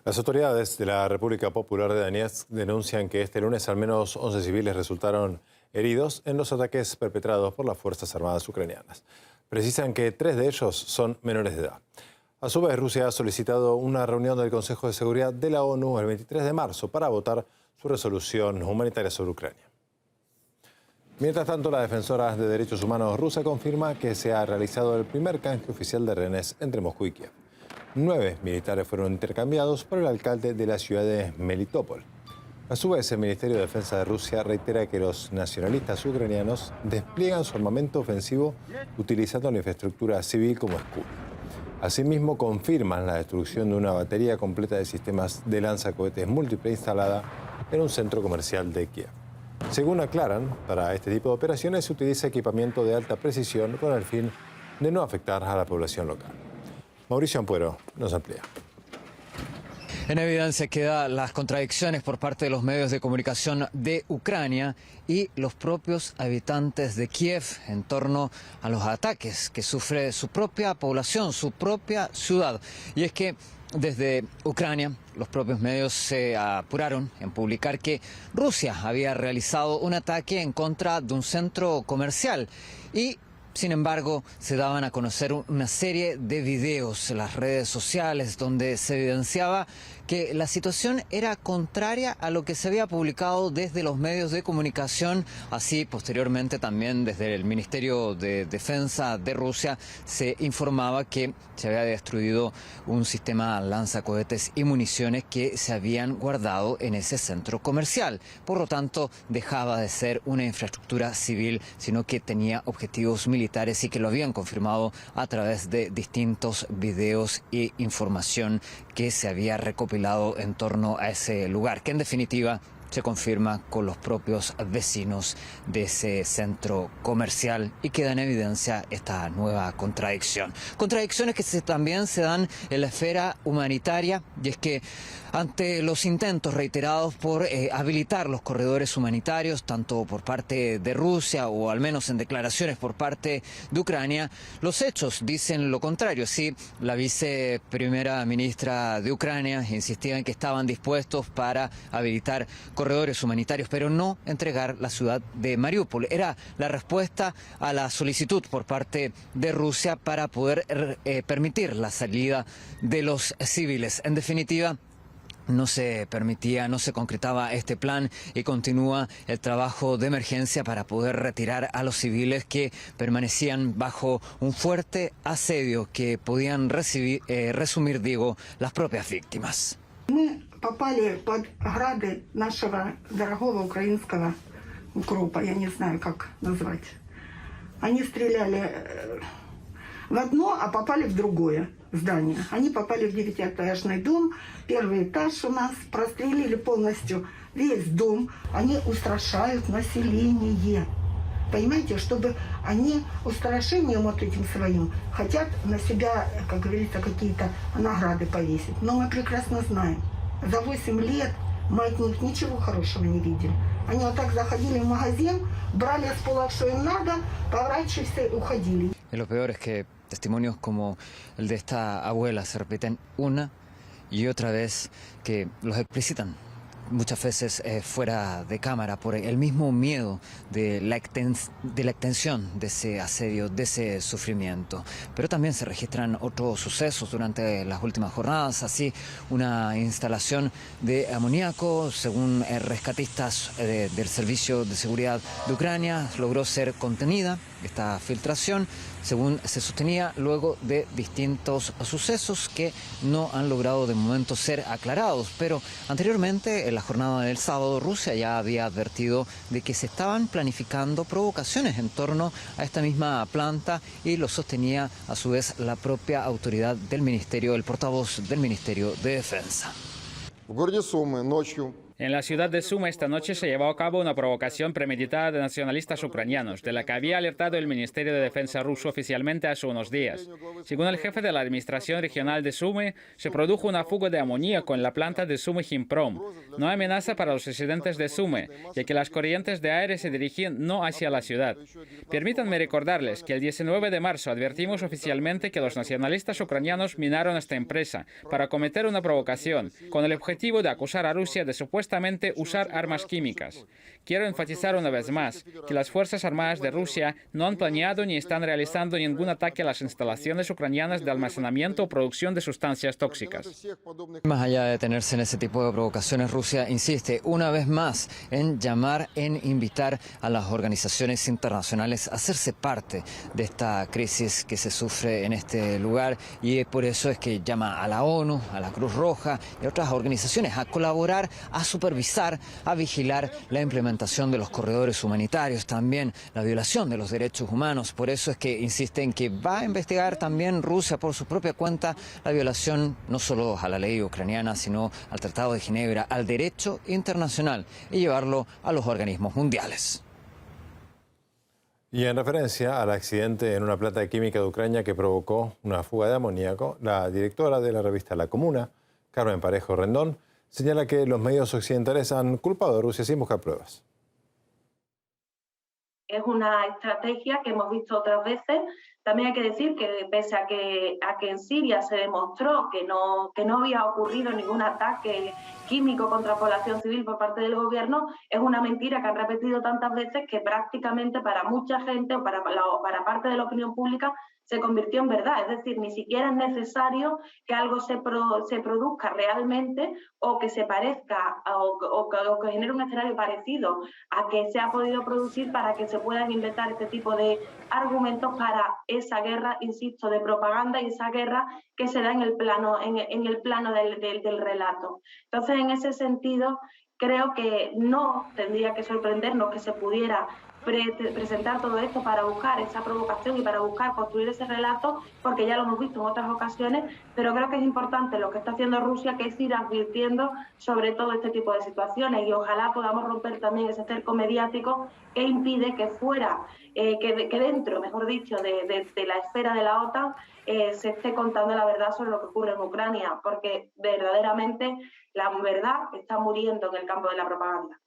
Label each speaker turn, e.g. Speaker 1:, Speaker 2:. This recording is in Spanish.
Speaker 1: Las autoridades de la República Popular de Donetsk denuncian que este lunes al menos 11 civiles resultaron heridos en los ataques perpetrados por las Fuerzas Armadas ucranianas. Precisan que 3 de ellos son menores de edad. A su vez, Rusia ha solicitado una reunión del Consejo de Seguridad de la ONU el 23 de marzo para votar su resolución humanitaria sobre Ucrania. Mientras tanto, la defensora de derechos humanos rusa confirma que se ha realizado el primer canje oficial de rehenes entre Moscú y Kiev. 9 militares fueron intercambiados por el alcalde de la ciudad de Melitopol. A su vez, el Ministerio de Defensa de Rusia reitera que los nacionalistas ucranianos despliegan su armamento ofensivo utilizando la infraestructura civil como escudo. Asimismo, confirman la destrucción de una batería completa de sistemas de lanzacohetes múltiple instalada en un centro comercial de Kiev. Según aclaran, para este tipo de operaciones se utiliza equipamiento de alta precisión con el fin de no afectar a la población local. Mauricio Ampuero nos amplía.
Speaker 2: En evidencia quedan las contradicciones por parte de los medios de comunicación de Ucrania y los propios habitantes de Kiev en torno a los ataques que sufre su propia población, su propia ciudad. Y es que desde Ucrania, los propios medios se apuraron en publicar que Rusia había realizado un ataque en contra de un centro comercial y sin embargo, se daban a conocer una serie de videos en las redes sociales donde se evidenciaba que la situación era contraria a lo que se había publicado desde los medios de comunicación. Así, posteriormente, también desde el Ministerio de Defensa de Rusia se informaba que se había destruido un sistema lanzacohetes y municiones que se habían guardado en ese centro comercial. Por lo tanto, dejaba de ser una infraestructura civil, sino que tenía objetivos militares y que lo habían confirmado a través de distintos videos e información que se había recopilado en torno a ese lugar, que en definitiva se confirma con los propios vecinos de ese centro comercial y queda en evidencia esta nueva contradicción. Contradicciones que también se dan en la esfera humanitaria, y es que ante los intentos reiterados por habilitar los corredores humanitarios, tanto por parte de Rusia o al menos en declaraciones por parte de Ucrania, los hechos dicen lo contrario. Sí, la viceprimera ministra de Ucrania insistía en que estaban dispuestos para habilitar corredores humanitarios, pero no entregar la ciudad de Mariupol. Era la respuesta a la solicitud por parte de Rusia para poder permitir la salida de los civiles. En definitiva, no se permitía, no se concretaba este plan y continúa el trabajo de emergencia para poder retirar a los civiles que permanecían bajo un fuerte asedio que podían resumir, las propias víctimas.
Speaker 3: Попали под грады нашего дорогого украинского укропа, я не знаю, как назвать. Они стреляли в одно, а попали в другое здание. Они попали в 9-этажный дом, первый этаж у нас, прострелили полностью весь дом. Они устрашают население. Понимаете, чтобы они устрашением вот этим своим хотят на себя, как говорится, какие-то награды повесить. Но мы прекрасно знаем, за 8 лет мы от них ничего хорошего не видели. Они вот так заходили в магазин, брали с пола, что им надо, поворачивались и уходили.
Speaker 2: Y lo peor es que testimonios como el de esta abuela se repiten una y otra vez, que los explicitan muchas veces fuera de cámara por el mismo miedo de la extensión de ese asedio, de ese sufrimiento. Pero también se registran otros sucesos durante las últimas jornadas, así una instalación de amoníaco, según rescatistas del Servicio de Seguridad de Ucrania, logró ser contenida esta filtración, según se sostenía, luego de distintos sucesos que no han logrado de momento ser aclarados. Pero anteriormente, en la jornada del sábado, Rusia ya había advertido de que se estaban planificando provocaciones en torno a esta misma planta y lo sostenía a su vez la propia autoridad del ministerio, el portavoz del Ministerio de Defensa.
Speaker 4: В городе Сумы ночью En la ciudad de Sumy esta noche se llevó a cabo una provocación premeditada de nacionalistas ucranianos, de la que había alertado el Ministerio de Defensa ruso oficialmente hace unos días. Según el jefe de la administración regional de Sumy, se produjo una fuga de amoníaco en la planta de Sumy Himprom. No hay amenaza para los residentes de Sumy, ya que las corrientes de aire se dirigían no hacia la ciudad. Permítanme recordarles que el 19 de marzo advertimos oficialmente que los nacionalistas ucranianos minaron esta empresa para cometer una provocación, con el objetivo de acusar a Rusia de supuestamente usar armas químicas. Quiero enfatizar una vez más que las Fuerzas Armadas de Rusia no han planeado ni están realizando ningún ataque a las instalaciones ucranianas de almacenamiento o producción de sustancias tóxicas.
Speaker 2: Más allá de detenerse en ese tipo de provocaciones, Rusia insiste una vez más en invitar a las organizaciones internacionales a hacerse parte de esta crisis que se sufre en este lugar, y por eso es que llama a la ONU, a la Cruz Roja y a otras organizaciones a colaborar, a supervisar, a vigilar la implementación de los corredores humanitarios, también la violación de los derechos humanos. Por eso es que insiste en que va a investigar también Rusia por su propia cuenta la violación no solo a la ley ucraniana, sino al Tratado de Ginebra, al derecho internacional, y llevarlo a los organismos mundiales.
Speaker 1: Y en referencia al accidente en una planta de química de Ucrania que provocó una fuga de amoníaco, la directora de la revista La Comuna, Carmen Parejo Rendón, señala que los medios occidentales han culpado a Rusia sin buscar pruebas.
Speaker 5: Es una estrategia que hemos visto otras veces. También hay que decir que pese a que en Siria se demostró que no había ocurrido ningún ataque químico contra población civil por parte del gobierno, es una mentira que han repetido tantas veces que prácticamente para mucha gente o para parte de la opinión pública se convirtió en verdad. Es decir, ni siquiera es necesario que algo se produzca realmente o que se parezca o que genere un escenario parecido a que se ha podido producir para que se puedan inventar este tipo de argumentos para esa guerra, insisto, de propaganda, y esa guerra que se da en el plano del relato. Entonces, en ese sentido, creo que no tendría que sorprendernos que se pudiera presentar todo esto para buscar esa provocación y para buscar construir ese relato, porque ya lo hemos visto en otras ocasiones, pero creo que es importante lo que está haciendo Rusia, que es ir advirtiendo sobre todo este tipo de situaciones, y ojalá podamos romper también ese cerco mediático que impide que fuera, que dentro, mejor dicho, de la esfera de la OTAN se esté contando la verdad sobre lo que ocurre en Ucrania, porque verdaderamente la verdad está muriendo en el campo de la propaganda.